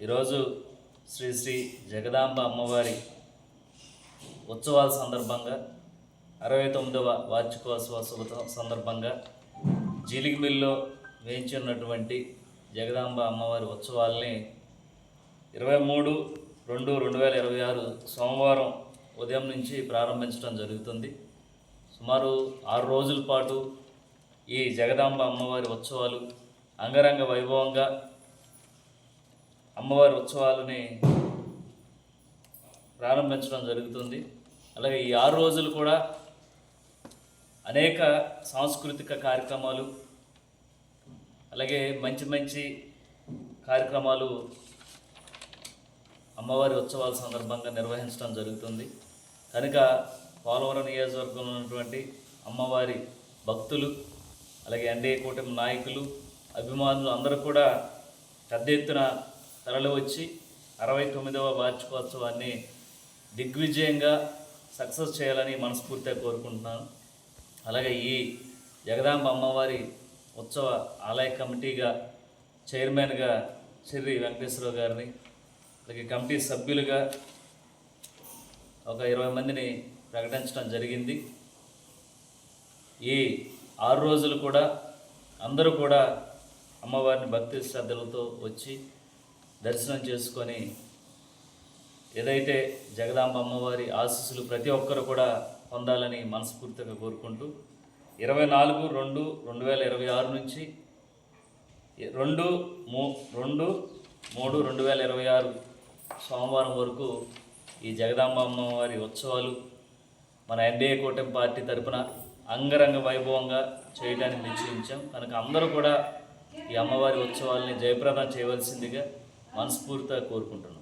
ఈరోజు శ్రీ శ్రీ జగదాంబ అమ్మవారి ఉత్సవాల సందర్భంగా 69వ వార్షికోత్సవ సందర్భంగా జీలిగిమిల్లో వేయించి ఉన్నటువంటి జగదాంబ అమ్మవారి ఉత్సవాల్ని 23/2/2026 సోమవారం ఉదయం నుంచి ప్రారంభించడం జరుగుతుంది. సుమారు 6 రోజుల పాటు ఈ జగదాంబ అమ్మవారి ఉత్సవాలు అంగరంగ వైభవంగా అమ్మవారి ఉత్సవాలని ప్రారంభించడం జరుగుతుంది. అలాగే ఈ 6 రోజులు కూడా అనేక సాంస్కృతిక కార్యక్రమాలు, అలాగే మంచి మంచి కార్యక్రమాలు అమ్మవారి ఉత్సవాల సందర్భంగా నిర్వహించడం జరుగుతుంది. కనుక పోలవరం నియోజకవర్గంలో ఉన్నటువంటి అమ్మవారి భక్తులు, అలాగే ఎన్డీఏ కూటమి నాయకులు, అభిమానులు అందరూ కూడా పెద్ద ఎత్తున తరలి వచ్చి 69వ వార్షికోత్సవాన్ని దిగ్విజయంగా సక్సెస్ చేయాలని మనస్ఫూర్తిగా కోరుకుంటున్నాను. అలాగే ఈ జగదాంబ అమ్మవారి ఉత్సవ ఆలయ కమిటీగా చైర్మన్గా శ్రీ వెంకటేశ్వరరావు గారిని, అలాగే కమిటీ సభ్యులుగా ఒక 20 మందిని ప్రకటించడం జరిగింది. ఈ 6 రోజులు కూడా అందరూ కూడా అమ్మవారిని భక్తి శ్రద్ధలతో వచ్చి దర్శనం చేసుకొని ఏదైతే జగదాంబ అమ్మవారి ఆశీస్సులు ప్రతి ఒక్కరు కూడా పొందాలని మనస్ఫూర్తిగా కోరుకుంటూ 24/2/2026 నుంచి 2/3/2026 సోమవారం వరకు ఈ జగదాంబ అమ్మవారి ఉత్సవాలు మన ఎన్డీఏ కూటమి పార్టీ తరపున అంగరంగ వైభవంగా చేయడానికి నిశ్చయించాం. కనుక అందరూ కూడా ఈ అమ్మవారి ఉత్సవాల్ని జయప్రదం చేయవలసిందిగా మనస్ఫూర్తిగా కోరుకుంటున్నాం.